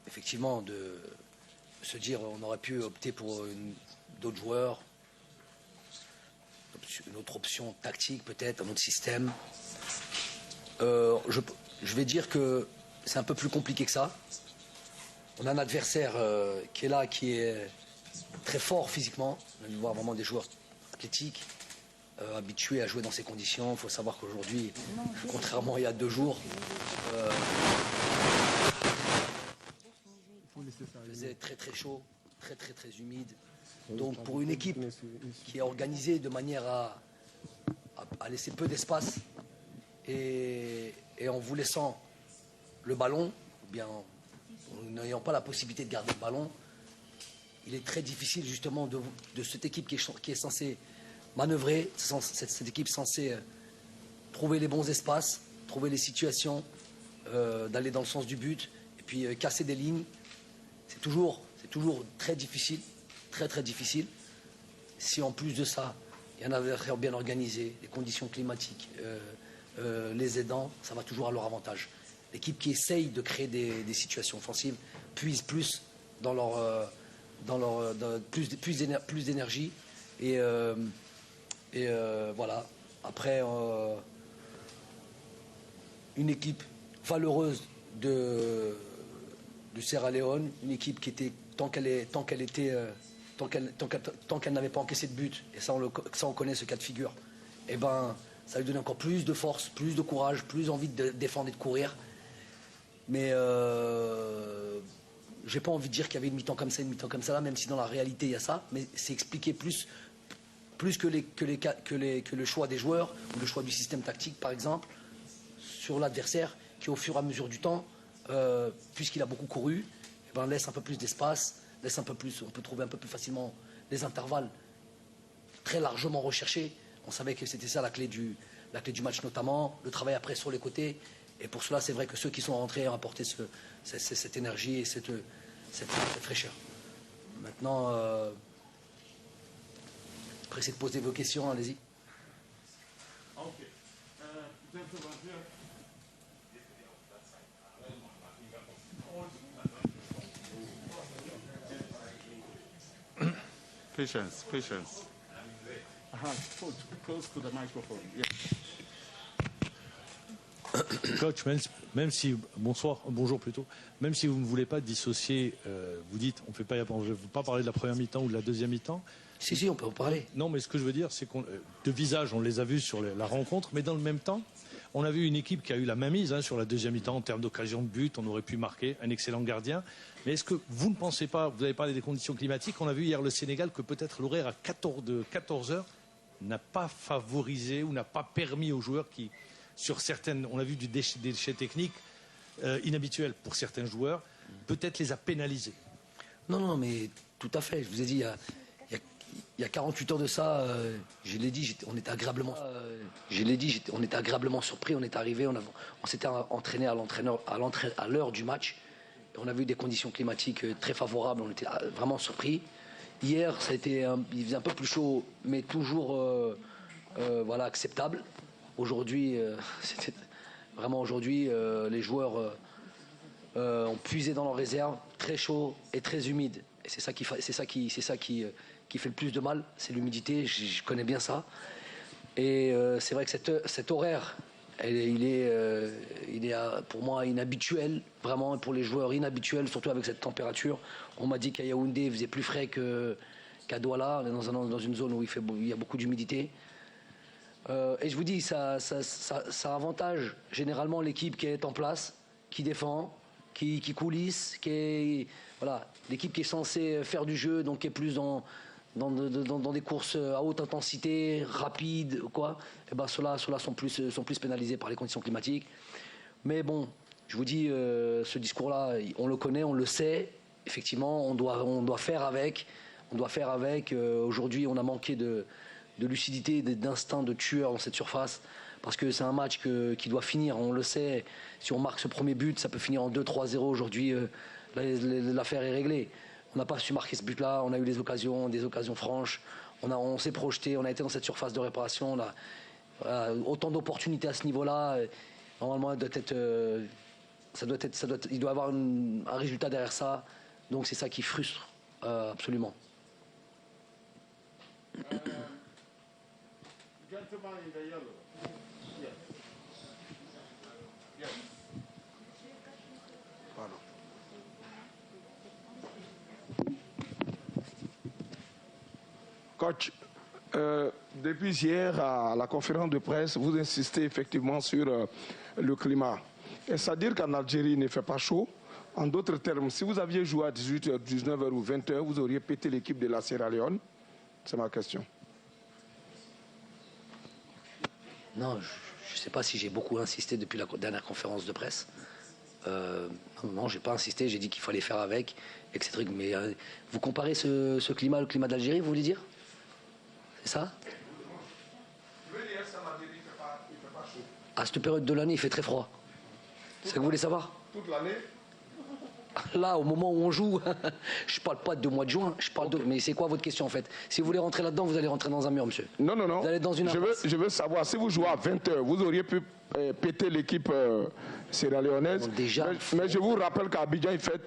effectivement, de se dire on aurait pu opter pour d'autres joueurs, une autre option tactique peut-être, un autre système. Je vais dire que c'est un peu plus compliqué que ça. On a un adversaire qui est là, qui est très fort physiquement. On a dû voir vraiment des joueurs athlétiques, habitués à jouer dans ces conditions. Il faut savoir qu'aujourd'hui, contrairement à il y a 2 jours, il faisait très très chaud, très très très humide. Donc pour une équipe qui est organisée de manière à laisser peu d'espace et en vous laissant le ballon, ou bien en n'ayant pas la possibilité de garder le ballon, il est très difficile justement de cette équipe qui est censée manœuvrer, cette équipe censée trouver les bons espaces, trouver les situations, d'aller dans le sens du but, et puis casser des lignes. C'est toujours très difficile, très très difficile. Si en plus de ça, il y a un adversaire bien organisé, les conditions climatiques, les aidants, ça va toujours à leur avantage. L'équipe qui essaye de créer des situations offensives puise plus dans plus d'énergie et voilà. Après, une équipe valeureuse du Sierra Leone, une équipe qui était tant qu'elle n'avait pas encaissé de but, et ça on connaît ce cas de figure, et ben ça lui donnait encore plus de force, plus de courage, plus envie de défendre et de courir. Mais j'ai pas envie de dire qu'il y avait une mi-temps comme ça, une mi-temps comme ça là, même si dans la réalité il y a ça, mais c'est expliqué plus que le choix des joueurs ou le choix du système tactique par exemple sur l'adversaire qui au fur et à mesure du temps, puisqu'il a beaucoup couru, eh ben, laisse un peu plus d'espace, laisse un peu plus, on peut trouver un peu plus facilement des intervalles très largement recherchés. On savait que c'était ça la clé du match notamment, le travail après sur les côtés. Et pour cela, c'est vrai que ceux qui sont rentrés ont apporté cette énergie et cette fraîcheur. Maintenant, pressez de poser vos questions, allez-y. Ok. Patience. Close to the microphone. Yeah. Coach, même si, bonjour plutôt, même si vous ne voulez pas dissocier, vous dites, je ne veux pas parler de la première mi-temps ou de la deuxième mi-temps. Si, on peut en parler. Non, mais ce que je veux dire, c'est qu'on, de visage, on les a vus sur la rencontre, mais dans le même temps, on a vu une équipe qui a eu la main mise sur la deuxième mi-temps en termes d'occasion de but, on aurait pu marquer, un excellent gardien. Mais est-ce que vous ne pensez pas, vous avez parlé des conditions climatiques, on a vu hier le Sénégal que peut-être l'horaire de 14 heures n'a pas favorisé ou n'a pas permis aux joueurs qui, sur certaines, on a vu des déchets techniques inhabituels pour certains joueurs, peut-être les a pénalisés. Non, mais tout à fait. Je vous ai dit, il y a 48 heures de ça, je l'ai dit, on était agréablement surpris. On est arrivé, on s'était entraîné à l'heure du match. Et on a vu des conditions climatiques très favorables. On était vraiment surpris. Hier, il faisait un peu plus chaud, mais toujours voilà, acceptable. Aujourd'hui, les joueurs ont puisé dans leurs réserves, très chaud et très humide. Et c'est ça qui fait le plus de mal, c'est l'humidité. Je connais bien ça. Et c'est vrai que cet horaire, il est pour moi inhabituel, vraiment, et pour les joueurs inhabituel, surtout avec cette température. On m'a dit qu'à Yaoundé, il faisait plus frais qu'à Douala. On est dans une zone où il y a beaucoup d'humidité. Et je vous dis, ça avantage généralement l'équipe qui est en place, qui défend, qui coulisse, voilà, l'équipe qui est censée faire du jeu, donc qui est plus dans des courses à haute intensité, rapides, quoi. Et ben ceux-là sont plus pénalisés par les conditions climatiques. Mais bon, je vous dis, ce discours-là, on le connaît, on le sait. Effectivement, on doit faire avec. Aujourd'hui, on a manqué de lucidité, d'instinct de tueur dans cette surface, parce que c'est un match qui doit finir, on le sait. Si on marque ce premier but, ça peut finir en 2-3-0 aujourd'hui. L'affaire est réglée. On n'a pas su marquer ce but-là, on a eu des occasions franches, on s'est projeté, on a été dans cette surface de réparation, on a autant d'opportunités à ce niveau-là. Normalement, il doit y avoir un résultat derrière ça. Donc c'est ça qui frustre absolument. Gentleman in the yellow. Yes. Yes. Coach, depuis hier à la conférence de presse, vous insistez effectivement sur le climat. Est-ce à dire qu'en Algérie, il ne fait pas chaud? En d'autres termes, si vous aviez joué à 18h, 19h ou 20h, vous auriez pété l'équipe de la Sierra Leone? C'est ma question. Non, je ne sais pas si j'ai beaucoup insisté depuis la dernière conférence de presse. Non, j'ai pas insisté, j'ai dit qu'il fallait faire avec, etc. Mais vous comparez ce climat, le climat d'Algérie, vous voulez dire? C'est ça? À cette période de l'année, il fait très froid. C'est ce que vous voulez savoir? Toute l'année? Là, au moment où on joue, je parle pas de mois de juin, je parle de... Mais c'est quoi votre question en fait? Si vous voulez rentrer là-dedans, vous allez rentrer dans un mur, monsieur. Non, non, non. Vous allez dans une impasse. Je veux savoir, si vous jouez à 20h, vous auriez pu péter l'équipe sierra-léonaise. Donc déjà, mais je vous rappelle qu'à Abidjan, il fait,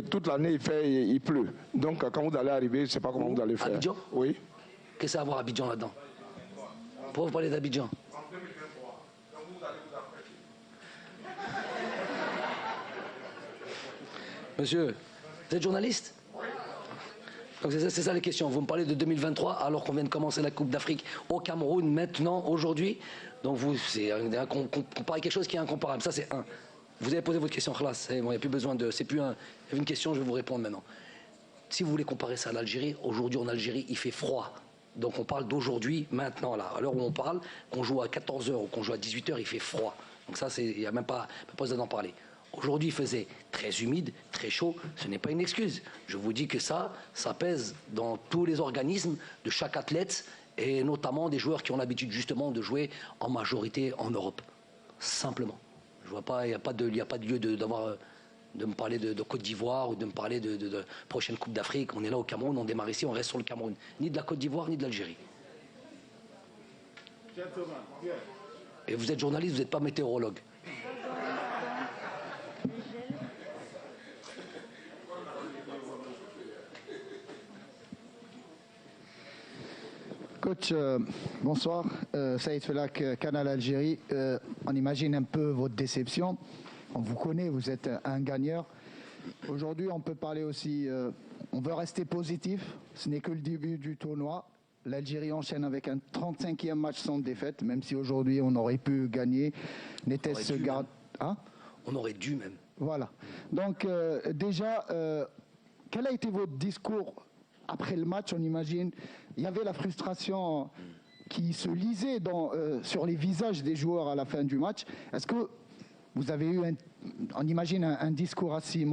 toute l'année, il pleut. Donc quand vous allez arriver, je ne sais pas comment vous allez faire. Abidjan? Oui. Qu'est-ce que ça a à voir Abidjan là-dedans? Pourquoi vous parlez d'Abidjan? Monsieur, vous êtes journaliste? Donc c'est ça les questions. Vous me parlez de 2023 alors qu'on vient de commencer la Coupe d'Afrique au Cameroun maintenant, aujourd'hui. Donc vous, c'est comparer quelque chose qui est incomparable. Ça c'est un. Vous avez posé votre question, classe. Bon, il n'y a plus besoin de. C'est plus un. Il y avait une question, je vais vous répondre maintenant. Si vous voulez comparer ça à l'Algérie, aujourd'hui en Algérie, il fait froid. Donc on parle d'aujourd'hui, maintenant, là. À l'heure où on parle, qu'on joue à 14h ou qu'on joue à 18h, il fait froid. Donc ça, il n'y a même pas besoin d'en parler. Aujourd'hui, il faisait très humide, très chaud. Ce n'est pas une excuse. Je vous dis que ça pèse dans tous les organismes de chaque athlète et notamment des joueurs qui ont l'habitude justement de jouer en majorité en Europe. Simplement. Je vois pas, il n'y a pas de lieu de me parler de Côte d'Ivoire ou de me parler de prochaine Coupe d'Afrique. On est là au Cameroun, on démarre ici, on reste sur le Cameroun. Ni de la Côte d'Ivoire, ni de l'Algérie. Et vous êtes journaliste, vous n'êtes pas météorologue. Coach, bonsoir. Saïd Felak, Canal Algérie. On imagine un peu votre déception. On vous connaît, vous êtes un gagneur. Aujourd'hui, on peut parler aussi, on veut rester positif. Ce n'est que le début du tournoi. L'Algérie enchaîne avec un 35e match sans défaite, même si aujourd'hui on aurait pu gagner. N'était-ce garde... Hein? On aurait dû même. Voilà. Donc déjà, quel a été votre discours après le match? On imagine, il y avait la frustration qui se lisait sur les visages des joueurs à la fin du match. Est-ce que vous avez eu, on imagine, un discours assez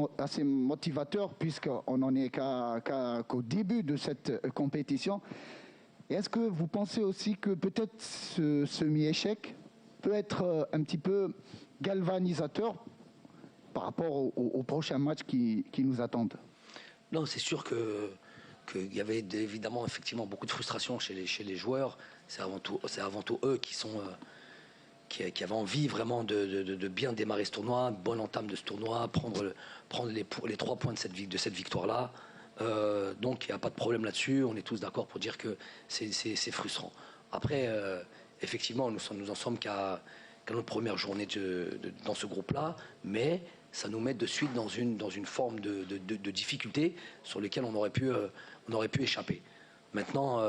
motivateur, puisqu'on n'en est qu'au début de cette compétition? Et est-ce que vous pensez aussi que peut-être ce semi-échec peut être un petit peu galvanisateur par rapport aux prochains matchs qui nous attendent? Non, c'est sûr qu'il y avait évidemment effectivement beaucoup de frustration chez les joueurs. C'est avant tout eux qui avaient envie vraiment de bien démarrer ce tournoi, une bonne entame de ce tournoi, prendre les 3 points de cette victoire-là. Donc il n'y a pas de problème là-dessus. On est tous d'accord pour dire que c'est frustrant. Après, effectivement, nous en sommes qu'à notre première journée dans ce groupe-là, mais ça nous met de suite dans une forme de difficulté sur lesquelles on aurait pu échapper. Maintenant,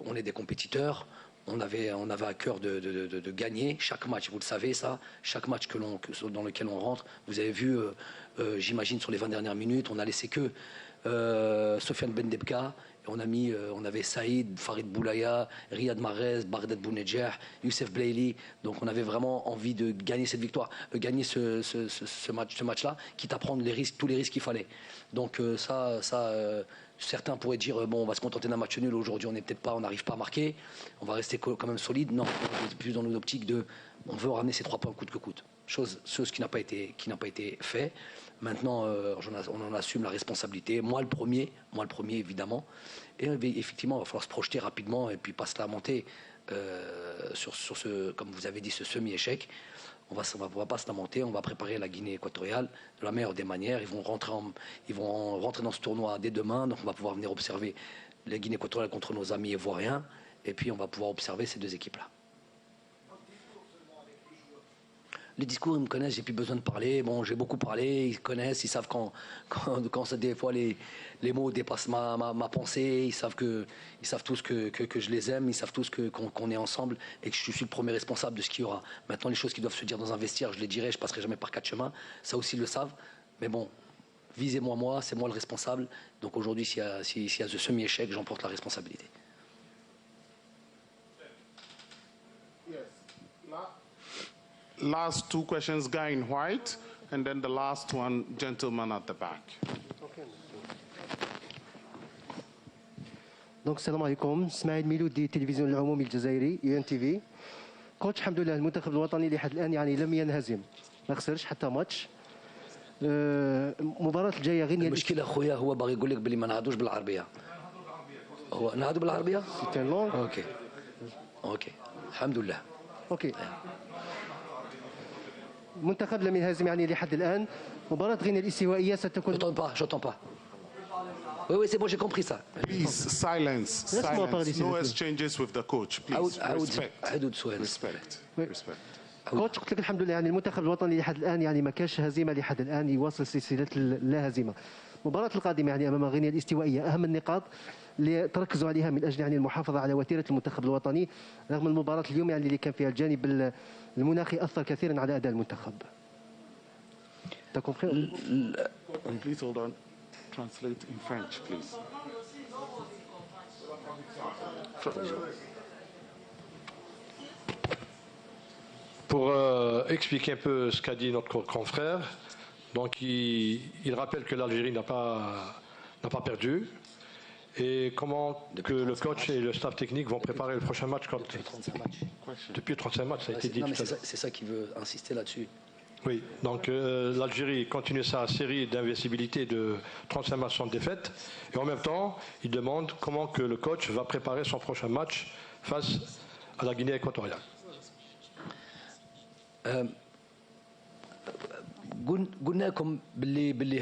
on est des compétiteurs. On avait à cœur de gagner chaque match. Vous le savez, ça. Chaque match dans lequel on rentre. Vous avez vu, j'imagine, sur les 20 dernières minutes, on a laissé que Sofiane Bendebka. On avait Saïd, Farid Boulaya, Riyad Mahrez, Bardet Bounedjah, Youssef Blaili. Donc on avait vraiment envie de gagner cette victoire, gagner ce match-là, quitte à prendre tous les risques qu'il fallait. Donc certains pourraient dire bon, on va se contenter d'un match nul aujourd'hui, on n'arrive pas à marquer, on va rester quand même solide. Non, on est plus dans une optique on veut ramener ces 3 points coûte que coûte. Chose qui n'a pas été fait. Maintenant, on en assume la responsabilité. Moi le premier évidemment. Et effectivement, il va falloir se projeter rapidement et puis pas se lamenter sur comme vous avez dit, ce semi-échec. On va pas se lamenter, on va préparer la Guinée équatoriale de la meilleure des manières. Ils vont rentrer dans ce tournoi dès demain, donc on va pouvoir venir observer la Guinée équatoriale contre nos amis ivoiriens, et puis on va pouvoir observer ces deux équipes-là. Les discours, ils me connaissent, j'ai plus besoin de parler. Bon, j'ai beaucoup parlé, ils connaissent, ils savent quand des fois les mots dépassent ma pensée, ils savent tous que je les aime, ils savent tous qu'on est ensemble et que je suis le premier responsable de ce qu'il y aura. Maintenant, les choses qui doivent se dire dans un vestiaire, je les dirai, je passerai jamais par quatre chemins. Ça aussi, ils le savent. Mais bon, visez-moi, moi, c'est moi le responsable. Donc aujourd'hui, s'il y a ce semi-échec, j'emporte la responsabilité. Last two questions, guy in white, and then the last one, gentleman at the back. دونك السلام عليكم، اسماعيل ميلودي التلفزيون العمومي الجزائري UNTV. كوتش الحمد لله المنتخب الوطني لحد الان يعني لم ينهزم، ما خسرش حتى ماتش. المباراة الجاية غير المشكلة خويا هو باغي يقول لك بلي ما نهضوش بالعربية. هو نهضوا بالعربية؟ اوكي الحمد لله. اوكي. المنتخب لم ينهزم يعني لحد الان. مباراة غينيا الاستوائية ستكون. J'entends pas. Oui, c'est bon, j'ai compris ça. Please, silence. No exchanges with the coach, please. Respect. كوتش قلت لك الحمد لله يعني المنتخب الوطني لحد الان يعني ما كانش هزيمه لحد الان، يواصل سلسله اللا هزيمه. المباراة القادمة يعني امام غينيا الاستوائية اهم النقاط اللي تركزوا عليها من اجل يعني المحافظة على وتيرة المنتخب الوطني، رغم المباراة اليوم يعني اللي كان فيها الجانب المناخي اثر كثيرا على اداء المنتخب. Please hold on. Translate in French, please. Pour expliquer un peu ce qu'a dit notre confrère, donc il rappelle que l'Algérie n'a pas perdu et comment que le coach et le staff technique vont préparer le prochain match. Depuis 35 matchs. Depuis 35 matchs, ça a été dit. C'est ça qu'il veut insister là-dessus. Oui, donc l'Algérie continue sa série d'invincibilité de 35 matchs sans défaite. Et en même temps, il demande comment que le coach va préparer son prochain match face à la Guinée équatoriale. قلنا لكم باللي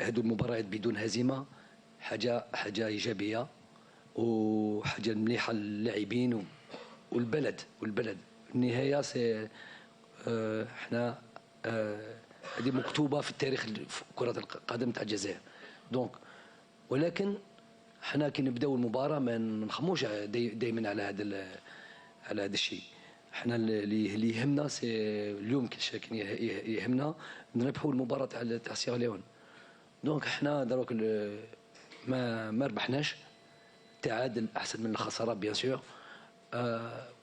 هذو المباريات بدون هزيمة حاجة إيجابية وحاجة مليحة للاعبين والبلد النهاية احنا هذه مكتوبه في التاريخ كره القدم تاع الجزائر دونك، ولكن احنا كي نبداو المباراه ما نخموش دائما على هذا الشيء. احنا اللي يهمنا اليوم كان يهمنا نربحوا المباراه تاع سيراليون. دونك احنا دروك ما ربحناش، تعادل احسن من الخساره بيان سور.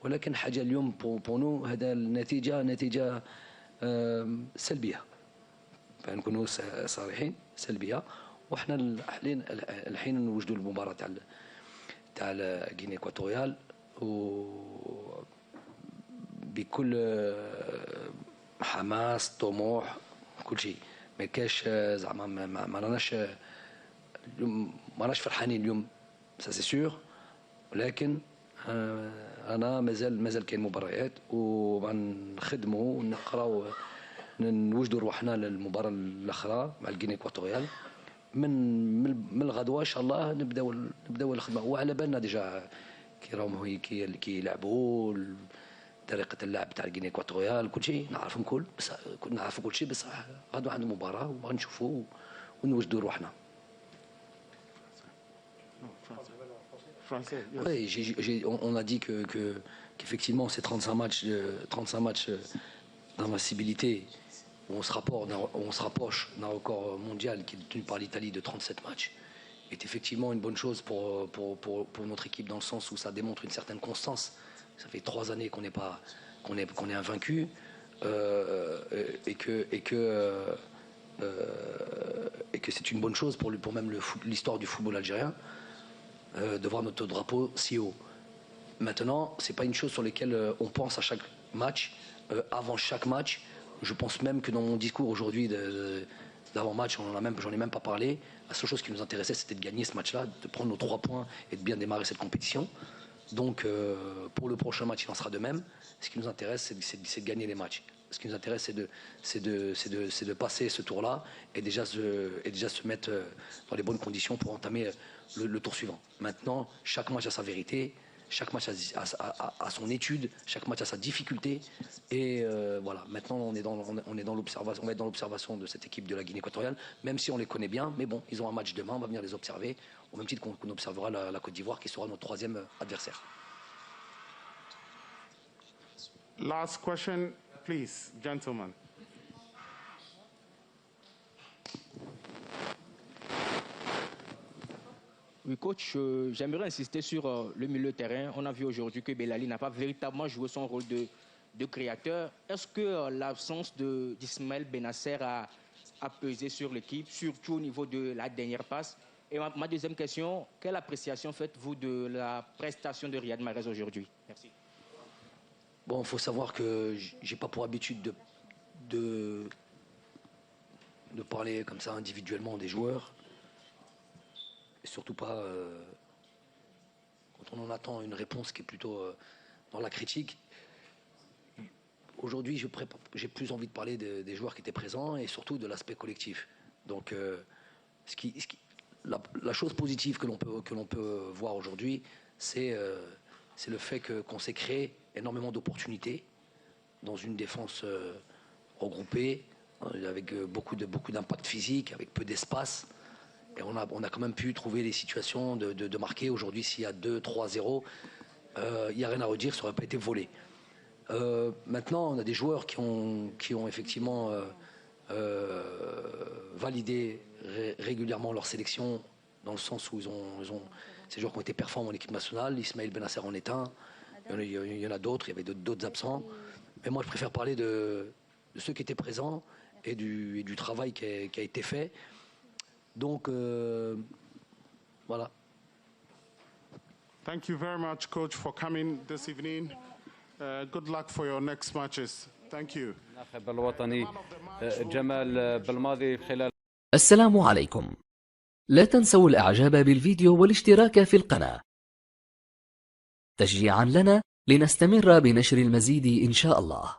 ولكن حاجه اليوم بونو هذا نتيجه سلبيه، فنكونوا صريحين سلبيه. وحنا الحين نوجدوا المباراه تاع غينيا اكواتوريال بكل حماس طموح كل شيء. ما كاش زعما ما راناش فرحانين اليوم سا سي سور، ولكن انا مازال كاين مباريات وغنخدموا ونقراو نوجدوا روحنا للمباراه الاخرى مع الغينيا اكواتوريال. من الغدوه ان شاء الله نبداو الخدمه. وعلى بالنا ديجا كي راهم كيلعبوا طريقه اللعب تاع الغينيا اكواتوريال كل شيء نعرفوا كل شيء، بصح غادو عندنا مباراه وغنشوفوا ونوجدوا روحنا. Oui, on a dit qu'effectivement ces 35 matchs d'invincibilité où on se rapproche d'un record mondial qui est détenu par l'Italie de 37 matchs est effectivement une bonne chose pour notre équipe, dans le sens où ça démontre une certaine constance. Ça fait 3 années qu'on est invaincu et que c'est une bonne chose pour même l'histoire du football algérien. De voir notre drapeau si haut. Maintenant, c'est pas une chose sur laquelle on pense à chaque match. Avant chaque match, je pense même que dans mon discours aujourd'hui d'avant-match, j'en ai même pas parlé. La seule chose qui nous intéressait, c'était de gagner ce match-là, de prendre nos 3 points et de bien démarrer cette compétition. Donc pour le prochain match, il en sera de même. Ce qui nous intéresse, c'est de gagner les matchs. Ce qui nous intéresse, c'est de passer ce tour-là et déjà se mettre dans les bonnes conditions pour entamer le tour suivant. Maintenant, chaque match a sa vérité, chaque match a son étude, chaque match a sa difficulté. Et voilà, maintenant on va être dans l'observation de cette équipe de la Guinée équatoriale, même si on les connaît bien. Mais bon, ils ont un match demain, on va venir les observer, au même titre qu'on observera la Côte d'Ivoire, qui sera notre troisième adversaire. Last question, please, gentlemen. Oui, coach, j'aimerais insister sur le milieu de terrain. On a vu aujourd'hui que Belali n'a pas véritablement joué son rôle de créateur. Est-ce que l'absence d'Ismaël Benasser a pesé sur l'équipe, surtout au niveau de la dernière passe? Et ma deuxième question, quelle appréciation faites-vous de la prestation de Riyad Mahrez aujourd'hui? Merci. Bon, il faut savoir que j'ai pas pour habitude de parler comme ça individuellement des joueurs. Et surtout pas quand on en attend une réponse qui est plutôt dans la critique. Aujourd'hui, j'ai plus envie de parler des joueurs qui étaient présents et surtout de l'aspect collectif. Donc, la chose positive que l'on peut voir aujourd'hui, c'est le fait qu'on s'est créé énormément d'opportunités dans une défense regroupée, avec beaucoup d'impact physique, avec peu d'espace. Et on a quand même pu trouver les situations de marquer. Aujourd'hui, s'il y a 2-3-0, il n'y a rien à redire, ça n'aurait pas été volé. Maintenant, on a des joueurs qui ont effectivement validé régulièrement leur sélection, dans le sens où ces joueurs qui ont été performants en équipe nationale. Ismaël Benasser en est un. Il y en a d'autres, il y avait d'autres absents. Mais moi, je préfère parler de ceux qui étaient présents et du travail qui a été fait. Donc, voilà. Thank you very much, Coach, for coming this evening. Good luck for your next matches. Thank you. السلام عليكم. لا تنسوا الإعجاب بالفيديو والاشتراك في القناة تشجيعا لنا لنستمر بنشر المزيد إن شاء الله.